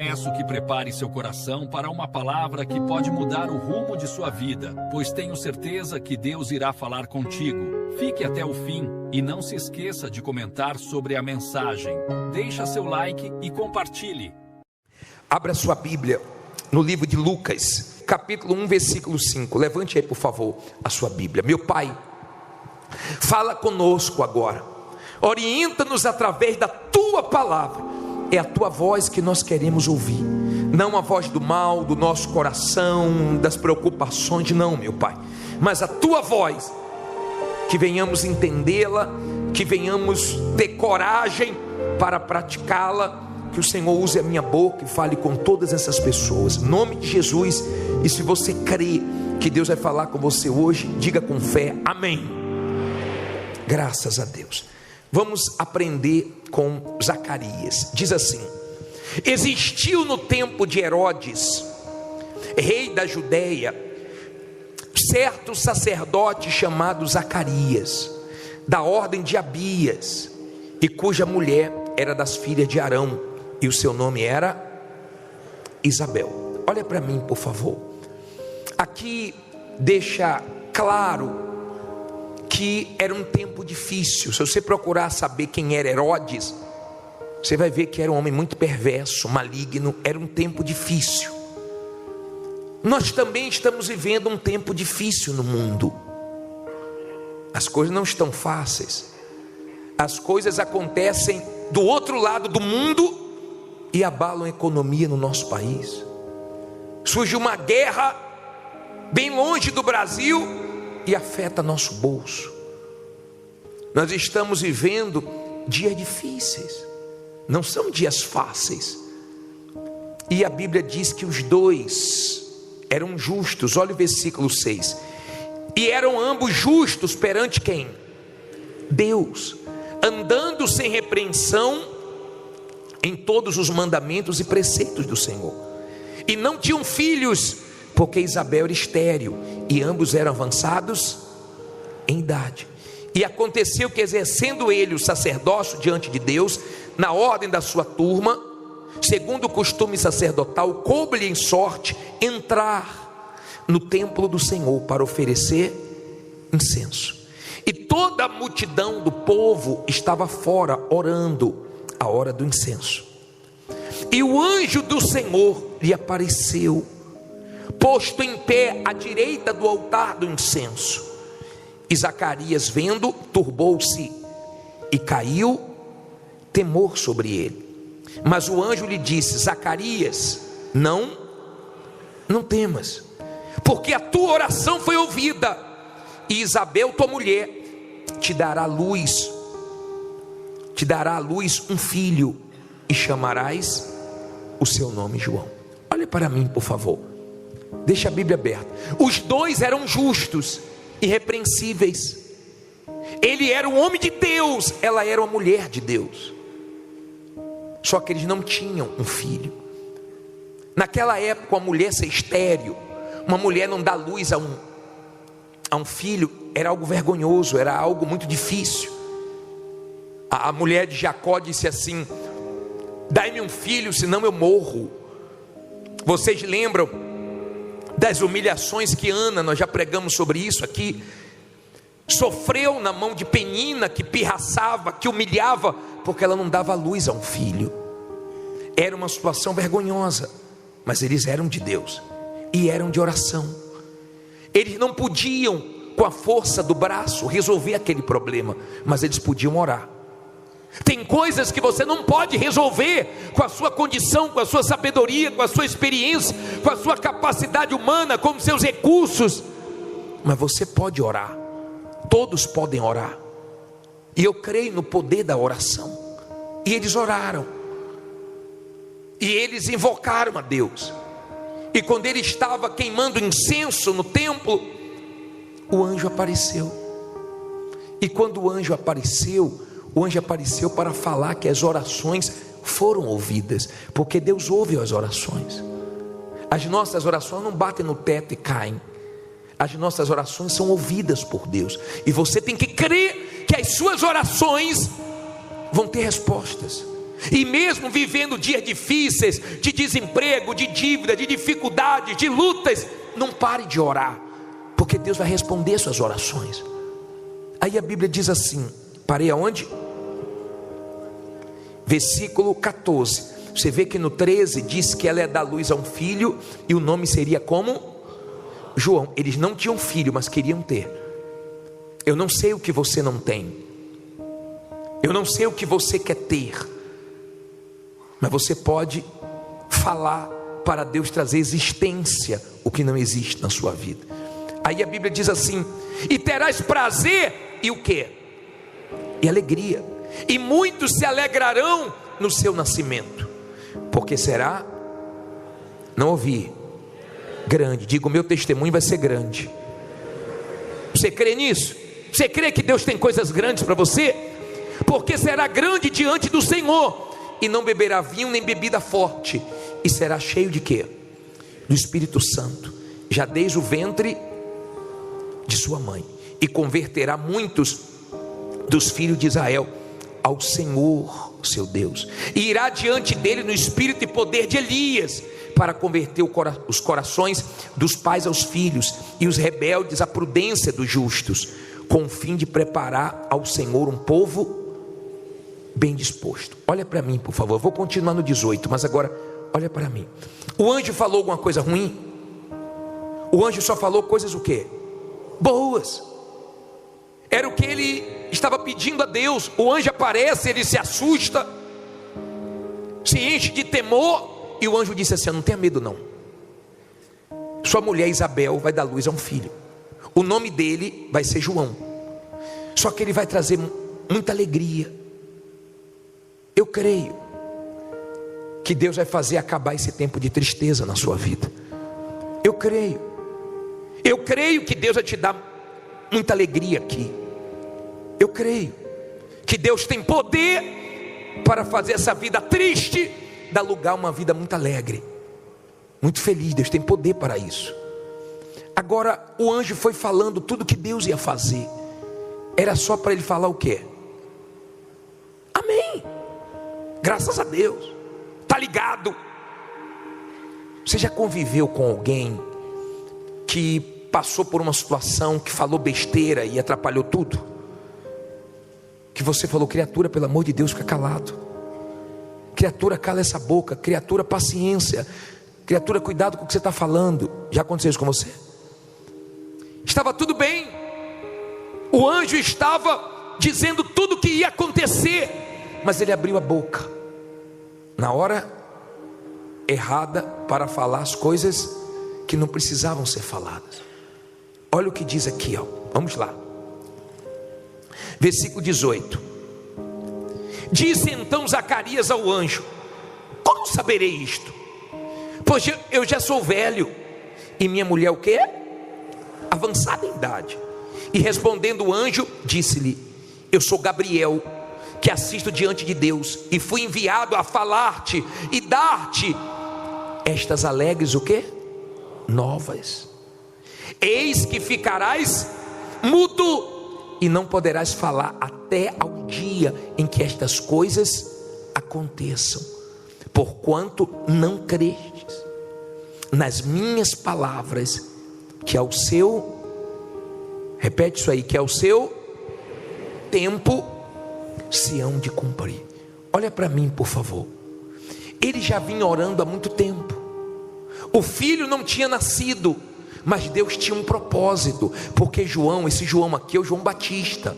Peço que prepare seu coração para uma palavra que pode mudar o rumo de sua vida, pois tenho certeza que Deus irá falar contigo. Fique até o fim e não se esqueça de comentar sobre a mensagem. Deixa seu like e compartilhe. Abra sua Bíblia no livro de Lucas, capítulo 1, versículo 5. Levante aí, por favor, a sua Bíblia. Meu Pai, fala conosco agora. Orienta-nos através da Tua palavra. É a Tua voz que nós queremos ouvir, não a voz do mal, do nosso coração, das preocupações, não, meu Pai, mas a Tua voz, que venhamos entendê-la, que venhamos ter coragem para praticá-la, que o Senhor use a minha boca e fale com todas essas pessoas, em nome de Jesus. E se você crê que Deus vai falar com você hoje, diga com fé, amém. Graças a Deus. Vamos aprender com Zacarias. Diz assim: existiu no tempo de Herodes, rei da Judéia, certo sacerdote chamado Zacarias, da ordem de Abias, e cuja mulher era das filhas de Arão, e o seu nome era Isabel. Olha para mim, por favor. Aqui deixa claro que era um tempo difícil. Se você procurar saber quem era Herodes, você vai ver que era um homem muito perverso, maligno. Era um tempo difícil. Nós também estamos vivendo um tempo difícil no mundo. As coisas não estão fáceis. As coisas acontecem do outro lado do mundo e abalam a economia no nosso país. Surge uma guerra bem longe do Brasil e afeta nosso bolso. Nós estamos vivendo dias difíceis, não são dias fáceis. E a Bíblia diz que os dois eram justos. Olha o versículo 6. E eram ambos justos perante quem? Deus, andando sem repreensão em todos os mandamentos e preceitos do Senhor. E não tinham filhos, porque Isabel era estéril, e ambos eram avançados em idade. E aconteceu que, exercendo ele o sacerdócio diante de Deus, na ordem da sua turma, segundo o costume sacerdotal, coube-lhe em sorte entrar no templo do Senhor para oferecer incenso. E toda a multidão do povo estava fora orando a hora do incenso. E o anjo do Senhor lhe apareceu, posto em pé à direita do altar do incenso. E Zacarias, vendo, turbou-se e caiu temor sobre ele. Mas o anjo lhe disse: Zacarias, não temas, porque a tua oração foi ouvida, e Isabel, tua mulher, te dará à luz um filho, e chamarás o seu nome João. Olha para mim, por favor. Deixa a Bíblia aberta. Os dois eram justos, irrepreensíveis. Ele era um homem de Deus, ela era uma mulher de Deus. Só que eles não tinham um filho. Naquela época, uma mulher ser estéril, uma mulher não dar luz a um filho, era algo vergonhoso, era algo muito difícil. A mulher de Jacó disse assim: dai-me um filho, senão eu morro. Vocês lembram das humilhações que Ana, nós já pregamos sobre isso aqui, sofreu na mão de Penina, que pirraçava, que humilhava, porque ela não dava luz a um filho. Era uma situação vergonhosa, mas eles eram de Deus e eram de oração. Eles não podiam, com a força do braço, resolver aquele problema, mas eles podiam orar. Tem coisas que você não pode resolver com a sua condição, com a sua sabedoria, com a sua experiência, com a sua capacidade humana, com os seus recursos, mas você pode orar. Todos podem orar, e eu creio no poder da oração. E eles oraram, e eles invocaram a Deus. E quando ele estava queimando incenso no templo, o anjo apareceu. E quando o anjo apareceu para falar que as orações foram ouvidas, porque Deus ouve as orações. As nossas orações não batem no teto e caem. As nossas orações são ouvidas por Deus, e você tem que crer que as suas orações vão ter respostas. E mesmo vivendo dias difíceis, de desemprego, de dívida, de dificuldades, de lutas, não pare de orar, porque Deus vai responder suas orações. Aí a Bíblia diz assim, parei aonde? Versículo 14. Você vê que no 13 diz que ela é dar luz a um filho, e o nome seria como? João. Eles não tinham filho, mas queriam ter. Eu não sei o que você não tem, eu não sei o que você quer ter, mas você pode falar para Deus trazer existência o que não existe na sua vida. Aí a Bíblia diz assim: e terás prazer e o que? E alegria, e muitos se alegrarão no seu nascimento, porque será, não ouvi, grande. Diga, o meu testemunho vai ser grande. Você crê nisso? Você crê que Deus tem coisas grandes para você? Porque será grande diante do Senhor, e não beberá vinho nem bebida forte, e será cheio de quê? Do Espírito Santo, já desde o ventre de sua mãe, e converterá muitos dos filhos de Israel ao Senhor seu Deus, e irá diante dele no espírito e poder de Elias, para converter os corações dos pais aos filhos, e os rebeldes à prudência dos justos, com o fim de preparar ao Senhor um povo bem disposto. Olha para mim, por favor. Eu vou continuar no 18, mas agora olha para mim. O anjo falou alguma coisa ruim? O anjo só falou coisas o quê? Boas. Era o que ele estava pedindo a Deus. O anjo aparece, ele se assusta, se enche de temor, e o anjo disse assim: não tenha medo não, sua mulher Isabel vai dar luz a um filho, o nome dele vai ser João, só que ele vai trazer muita alegria. Eu creio que Deus vai fazer acabar esse tempo de tristeza na sua vida. Eu creio que Deus vai te dar muita alegria aqui. Eu creio que Deus tem poder para fazer essa vida triste dar lugar a uma vida muito alegre, muito feliz. Deus tem poder para isso. Agora o anjo foi falando tudo que Deus ia fazer. Era só para ele falar o quê? Amém. Graças a Deus. Tá ligado? Você já conviveu com alguém que passou por uma situação que falou besteira e atrapalhou tudo? Que você falou: criatura, pelo amor de Deus, fica calado. Criatura, cala essa boca. Criatura, paciência. Criatura, cuidado com o que você está falando. Já aconteceu isso com você? Estava tudo bem, o anjo estava dizendo tudo o que ia acontecer, mas ele abriu a boca na hora errada para falar as coisas que não precisavam ser faladas. Olha o que diz aqui, ó. Vamos lá. Versículo 18. Disse então Zacarias ao anjo: como saberei isto? Pois eu já sou velho, e minha mulher o quê? Avançada em idade. E respondendo o anjo, disse-lhe: eu sou Gabriel, que assisto diante de Deus, e fui enviado a falar-te e dar-te estas alegres o quê? Novas. Eis que ficarás mudo e não poderás falar até ao dia em que estas coisas aconteçam, porquanto não crestes nas minhas palavras, que ao seu, repete isso aí, que ao seu tempo se hão de cumprir. Olha para mim, por favor. Ele já vinha orando há muito tempo. O filho não tinha nascido, mas Deus tinha um propósito, porque João, esse João aqui é o João Batista.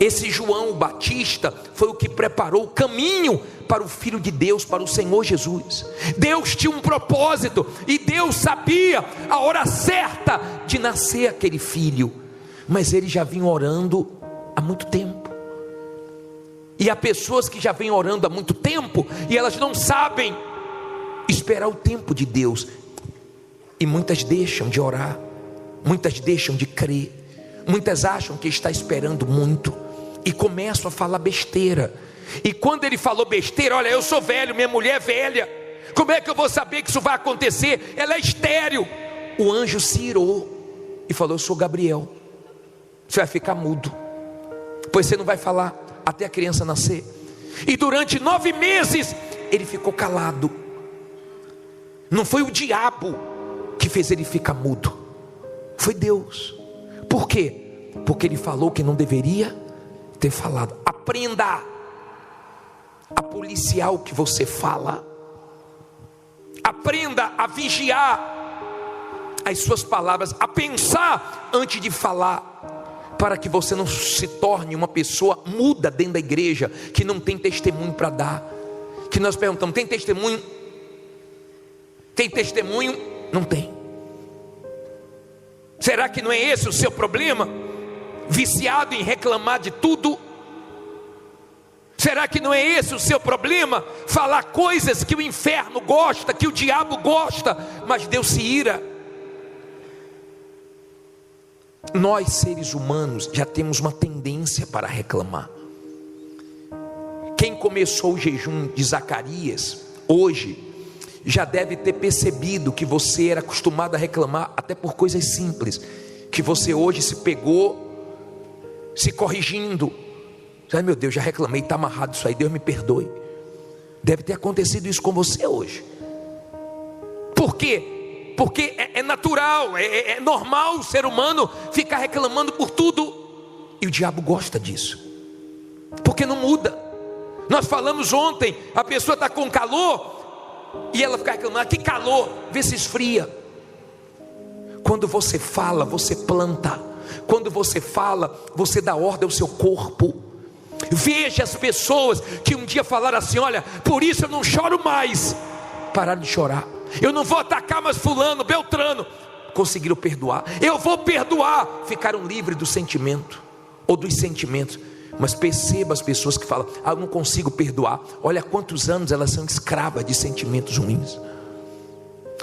Esse João Batista foi o que preparou o caminho para o Filho de Deus, para o Senhor Jesus. Deus tinha um propósito, e Deus sabia a hora certa de nascer aquele filho, mas ele já vinha orando há muito tempo. E há pessoas que já vêm orando há muito tempo, e elas não sabem esperar o tempo de Deus, e muitas deixam de orar, muitas deixam de crer, muitas acham que está esperando muito, e começam a falar besteira. E quando ele falou besteira: olha, eu sou velho, minha mulher é velha, como é que eu vou saber que isso vai acontecer? Ela é estéril. O anjo se irou e falou: eu sou Gabriel, você vai ficar mudo, pois você não vai falar até a criança nascer. E durante 9 meses ele ficou calado. Não foi o diabo que fez ele ficar mudo, foi Deus. Por quê? Porque ele falou que não deveria ter falado. Aprenda a policiar o que você fala. Aprenda a vigiar as suas palavras, a pensar antes de falar, para que você não se torne uma pessoa muda dentro da igreja, que não tem testemunho para dar. Que nós perguntamos: tem testemunho? Tem testemunho? Não tem. Será que não é esse o seu problema? Viciado em reclamar de tudo? Será que não é esse o seu problema? Falar coisas que o inferno gosta, que o diabo gosta, mas Deus se ira. Nós, seres humanos, já temos uma tendência para reclamar. Quem começou o jejum de Zacarias hoje já deve ter percebido que você era acostumado a reclamar até por coisas simples, que você hoje se pegou se corrigindo. Ai, meu Deus, já reclamei, está amarrado isso aí, Deus me perdoe. Deve ter acontecido isso com você hoje. Por quê? Porque é natural, é normal o ser humano ficar reclamando por tudo. E o diabo gosta disso, porque não muda. Nós falamos ontem, a pessoa está com calor e ela fica reclamando: que calor, vê se esfria. Quando você fala, você planta. Quando você fala, você dá ordem ao seu corpo. Veja as pessoas que um dia falaram assim: olha, por isso eu não choro mais. Pararam de chorar. Eu não vou atacar mais fulano, beltrano. Conseguiram perdoar. Eu vou perdoar. Ficaram livres do sentimento, ou dos sentimentos. Mas perceba as pessoas que falam: eu não consigo perdoar. Olha há quantos anos elas são escravas de sentimentos ruins.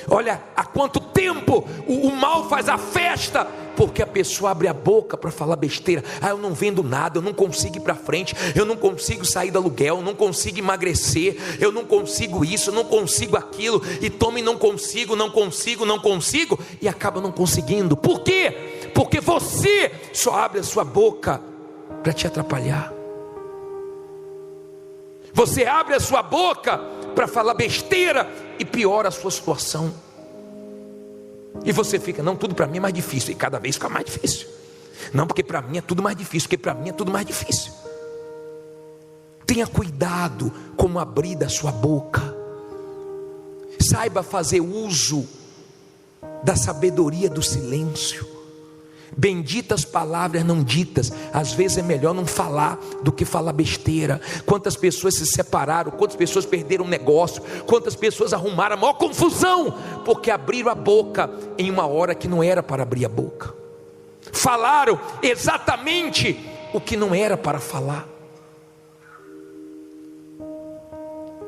Olha há quanto tempo o mal faz a festa, porque a pessoa abre a boca para falar besteira. Eu não vendo nada, eu não consigo ir para frente, eu não consigo sair do aluguel, eu não consigo emagrecer, eu não consigo isso, eu não consigo aquilo, e tome, não consigo, e acaba não conseguindo. Por quê? Porque você só abre a sua boca para te atrapalhar. Você abre a sua boca para falar besteira e piora a sua situação. E você fica: não, tudo para mim é mais difícil. E cada vez fica mais difícil. Não, porque para mim é tudo mais difícil, porque para mim é tudo mais difícil. Tenha cuidado como abrir da sua boca. Saiba fazer uso da sabedoria do silêncio. Benditas palavras não ditas. Às vezes é melhor não falar do que falar besteira. Quantas pessoas se separaram, quantas pessoas perderam um negócio, quantas pessoas arrumaram a maior confusão, porque abriram a boca em uma hora que não era para abrir a boca. Falaram exatamente o que não era para falar.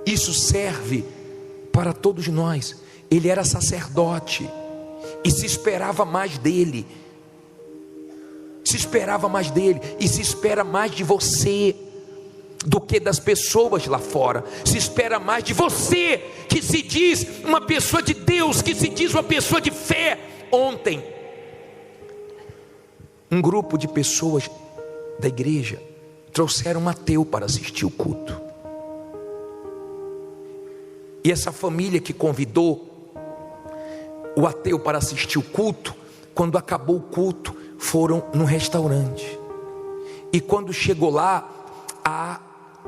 Isso serve para todos nós. Ele era sacerdote e se esperava mais dele. Se esperava mais dele, e se espera mais de você do que das pessoas lá fora. Se espera mais de você, que se diz uma pessoa de Deus, que se diz uma pessoa de fé. Ontem, um grupo de pessoas da igreja trouxeram um ateu para assistir o culto. E essa família que convidou o ateu para assistir o culto, quando acabou o culto, foram num restaurante. E quando chegou lá, a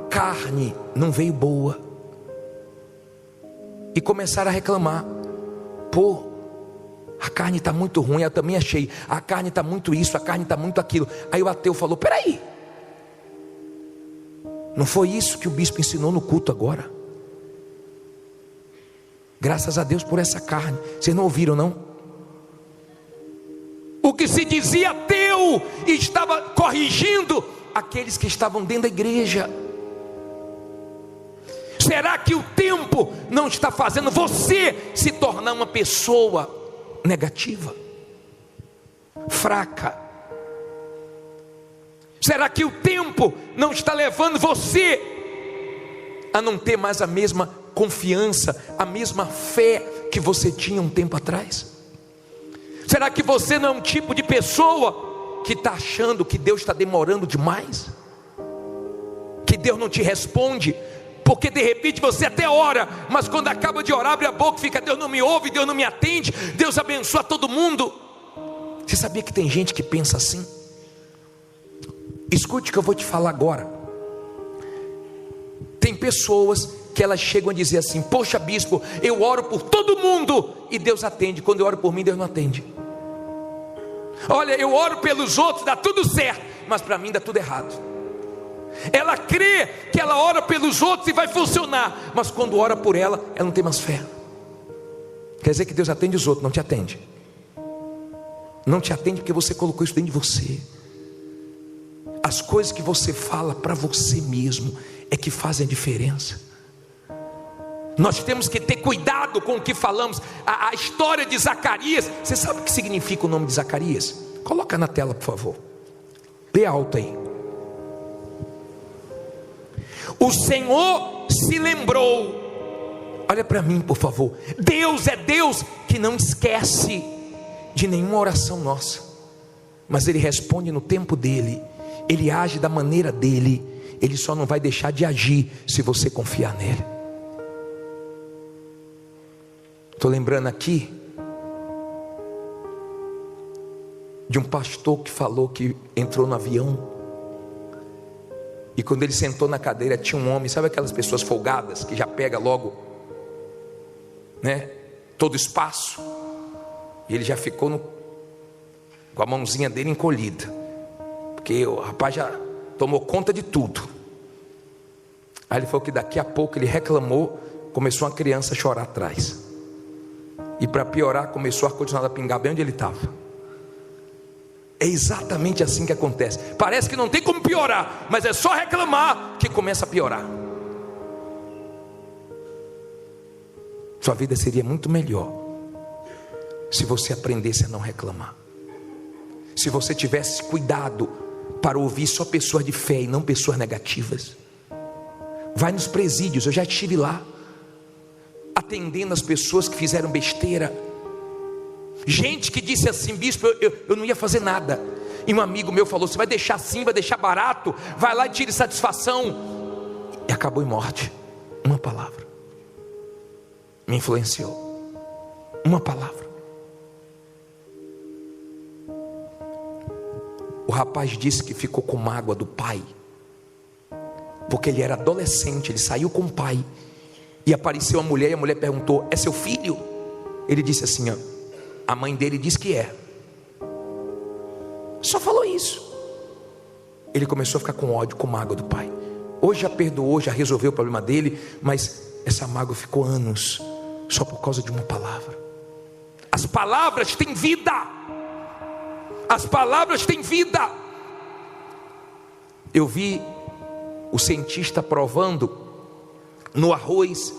carne não veio boa. E começaram a reclamar: pô, a carne está muito ruim. Eu também achei, a carne está muito isso, a carne está muito aquilo. Aí o ateu falou: peraí, não foi isso que o bispo ensinou no culto agora? Graças a Deus por essa carne. Vocês não ouviram, não? O que se dizia ateu estava corrigindo aqueles que estavam dentro da igreja. Será que o tempo não está fazendo você se tornar uma pessoa negativa, fraca? Será que o tempo não está levando você a não ter mais a mesma confiança, a mesma fé que você tinha um tempo atrás? Será que você não é um tipo de pessoa que está achando que Deus está demorando demais? Que Deus não te responde, porque de repente você até ora, mas quando acaba de orar, abre a boca e fica: Deus não me ouve, Deus não me atende, Deus abençoa todo mundo. Você sabia que tem gente que pensa assim? Escute o que eu vou te falar agora. Tem pessoas que elas chegam a dizer assim: poxa bispo, eu oro por todo mundo e Deus atende. Quando eu oro por mim, Deus não atende. Olha, eu oro pelos outros, dá tudo certo, mas para mim dá tudo errado. Ela crê que ela ora pelos outros e vai funcionar, mas quando ora por ela, ela não tem mais fé. Quer dizer que Deus atende os outros, não te atende. Não te atende porque você colocou isso dentro de você. As coisas que você fala para você mesmo é que fazem a diferença. Nós temos que ter cuidado com o que falamos. A história de Zacarias, você sabe o que significa o nome de Zacarias? Coloca na tela, por favor. Lê alto aí. O Senhor se lembrou. Olha para mim, por favor. Deus é Deus que não esquece de nenhuma oração nossa, mas Ele responde no tempo dEle. Ele age da maneira dEle. Ele só não vai deixar de agir se você confiar nele. Estou lembrando aqui de um pastor que falou que entrou no avião, e quando ele sentou na cadeira tinha um homem, sabe aquelas pessoas folgadas que já pega logo, né, todo espaço, e ele já ficou com a mãozinha dele encolhida, porque o rapaz já tomou conta de tudo. Aí ele falou que daqui a pouco ele reclamou, começou uma criança a chorar atrás, e para piorar começou o ar-condicionado a pingar bem onde ele estava. É exatamente assim que acontece. Parece que não tem como piorar, mas é só reclamar que começa a piorar. Sua vida seria muito melhor se você aprendesse a não reclamar, se você tivesse cuidado para ouvir só pessoas de fé e não pessoas negativas. Vai nos presídios, eu já estive lá, atendendo as pessoas que fizeram besteira. Gente que disse assim: bispo, eu não ia fazer nada, e um amigo meu falou: você vai deixar assim, vai deixar barato, vai lá e tire satisfação, e acabou em morte. Uma palavra me influenciou, uma palavra. O rapaz disse que ficou com mágoa do pai, porque ele era adolescente, ele saiu com o pai, e apareceu a mulher, e a mulher perguntou: é seu filho? Ele disse assim: ó, a mãe dele diz que é. Só falou isso. Ele começou a ficar com ódio, com mágoa do pai. Hoje já perdoou, já resolveu o problema dele, mas essa mágoa ficou anos, só por causa de uma palavra. As palavras têm vida. As palavras têm vida. Eu vi o cientista provando no arroz.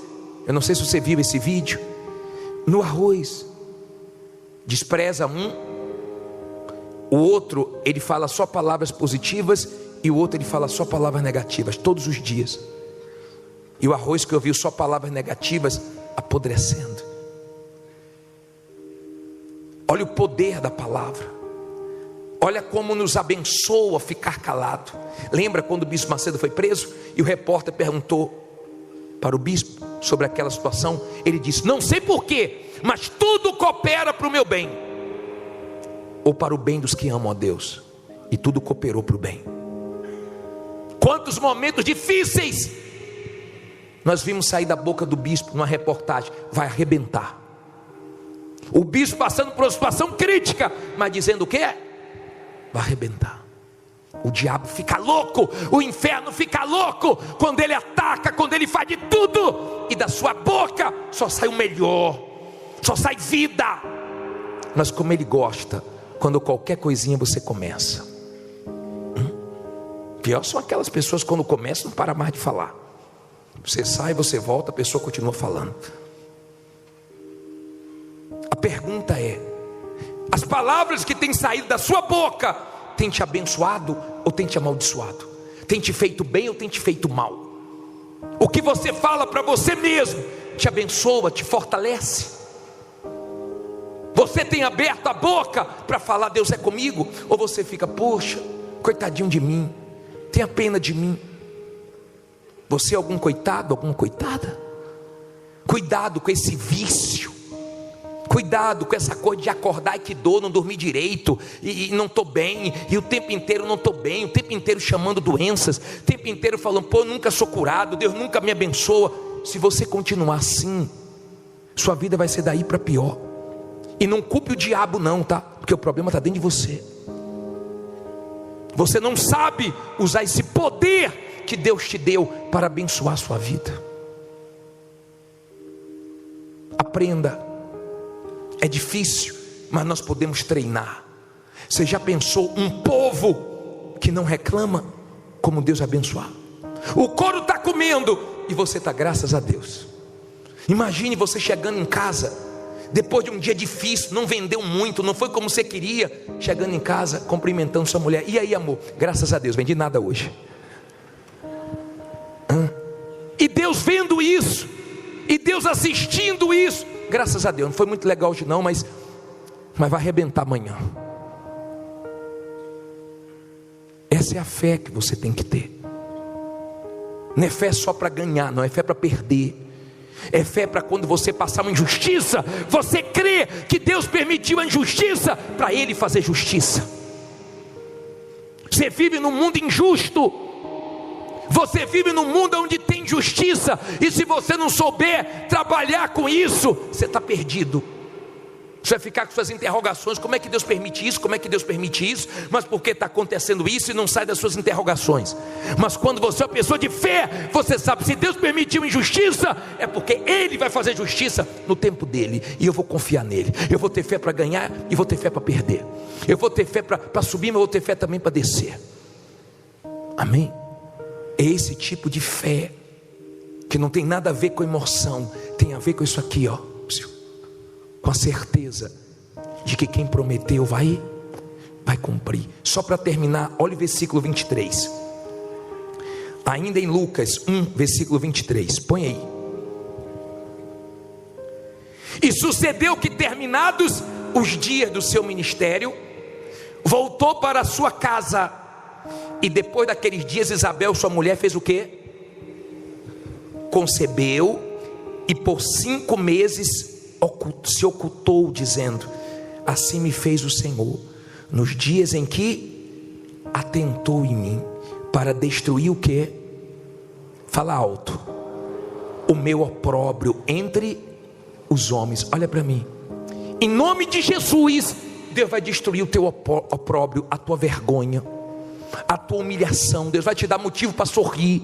Eu não sei se você viu esse vídeo. No arroz, despreza um, o outro ele fala só palavras positivas, e o outro ele fala só palavras negativas todos os dias. E o arroz que ouviu só palavras negativas apodrecendo. Olha o poder da palavra. Olha como nos abençoa ficar calado. Lembra quando o bispo Macedo foi preso e o repórter perguntou para o bispo sobre aquela situação? Ele disse: não sei porquê, mas tudo coopera para o meu bem, ou para o bem dos que amam a Deus. E tudo cooperou para o bem. Quantos momentos difíceis nós vimos sair da boca do bispo numa reportagem: vai arrebentar. O bispo passando por uma situação crítica, mas dizendo o quê? Vai arrebentar. O diabo fica louco, o inferno fica louco quando ele ataca, quando ele faz de tudo, e da sua boca só sai o melhor, só sai vida. Mas como ele gosta quando qualquer coisinha você começa. Pior são aquelas pessoas quando começam não para mais de falar. Você sai, você volta, a pessoa continua falando. A pergunta é: as palavras que têm saído da sua boca têm te abençoado ou têm te amaldiçoado? Tem te feito bem ou tem te feito mal? O que você fala para você mesmo te abençoa, te fortalece? Você tem aberto a boca para falar: Deus é comigo? Ou você fica: poxa, coitadinho de mim, tenha pena de mim? Você é algum coitado, alguma coitada? Cuidado com esse vício. Cuidado com essa coisa de acordar e que dor, não dormir direito, e não estou bem, e o tempo inteiro não estou bem, o tempo inteiro chamando doenças, o tempo inteiro falando, pô, nunca sou curado, Deus nunca me abençoa. Se você continuar assim, sua vida vai ser daí para pior. E não culpe o diabo não, tá? Porque o problema está dentro de você. Você não sabe usar esse poder que Deus te deu para abençoar a sua vida. Aprenda. É difícil, mas nós podemos treinar. Você já pensou um povo que não reclama, como Deus abençoar? O couro está comendo e você está, graças a Deus. Imagine você chegando em casa, depois de um dia difícil, não vendeu muito, não foi como você queria, chegando em casa, cumprimentando sua mulher. E aí, amor? Graças a Deus, vendi nada hoje. E Deus vendo isso, e Deus assistindo isso. Graças a Deus, não foi muito legal hoje não, mas vai arrebentar amanhã. Essa é a fé que você tem que ter. Não é fé só para ganhar, não é fé para perder. É fé para quando você passar uma injustiça, você crê que Deus permitiu a injustiça para Ele fazer justiça. Você vive num mundo injusto. Você vive num mundo onde tem injustiça, e se você não souber trabalhar com isso, você está perdido. Você vai ficar com suas interrogações, como é que Deus permite isso, como é que Deus permite isso, mas por que está acontecendo isso, e não sai das suas interrogações. Mas quando você é uma pessoa de fé, você sabe, se Deus permitiu injustiça, é porque Ele vai fazer justiça no tempo dEle, e eu vou confiar nele. Eu vou ter fé para ganhar, e vou ter fé para perder. Eu vou ter fé para subir, mas eu vou ter fé também para descer. Amém? É esse tipo de fé que não tem nada a ver com emoção, tem a ver com isso aqui, ó, com a certeza de que quem prometeu vai cumprir. Só para terminar, olha o versículo 23, ainda em Lucas 1, versículo 23, põe aí. E sucedeu que, terminados os dias do seu ministério, voltou para a sua casa. E depois daqueles dias, Isabel, sua mulher, fez o quê? Concebeu, e por 5 meses se ocultou, dizendo: assim me fez o Senhor, nos dias em que atentou em mim, para destruir o quê? Fala alto. O meu opróbrio entre os homens. Olha para mim. Em nome de Jesus, Deus vai destruir o teu opróbrio, a tua vergonha, a tua humilhação. Deus vai te dar motivo para sorrir.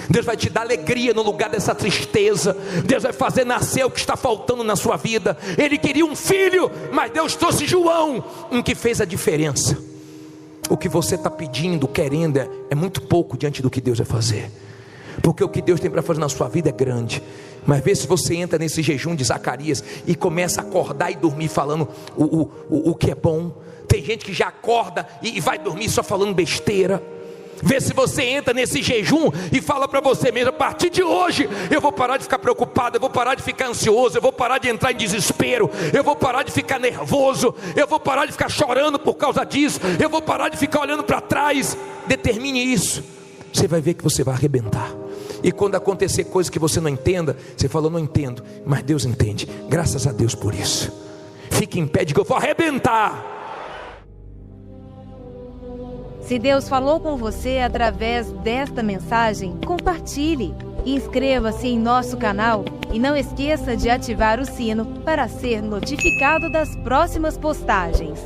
Deus vai te dar alegria no lugar dessa tristeza. Deus vai fazer nascer o que está faltando na sua vida. Ele queria um filho, mas Deus trouxe João, um que fez a diferença. O que você está pedindo, querendo, é muito pouco diante do que Deus vai fazer, porque o que Deus tem para fazer na sua vida é grande. Mas vê se você entra nesse jejum de Zacarias e começa a acordar e dormir falando o que é bom. Tem gente que já acorda e vai dormir só falando besteira. Vê se você entra nesse jejum e fala para você mesmo: a partir de hoje eu vou parar de ficar preocupado, eu vou parar de ficar ansioso, eu vou parar de entrar em desespero, eu vou parar de ficar nervoso, eu vou parar de ficar chorando por causa disso, eu vou parar de ficar olhando para trás. Determine isso, você vai ver que você vai arrebentar. E quando acontecer coisa que você não entenda, você fala: não entendo, mas Deus entende. Graças a Deus por isso. Fique em pé, diga: eu vou arrebentar. Se Deus falou com você através desta mensagem, compartilhe. Inscreva-se em nosso canal e não esqueça de ativar o sino para ser notificado das próximas postagens.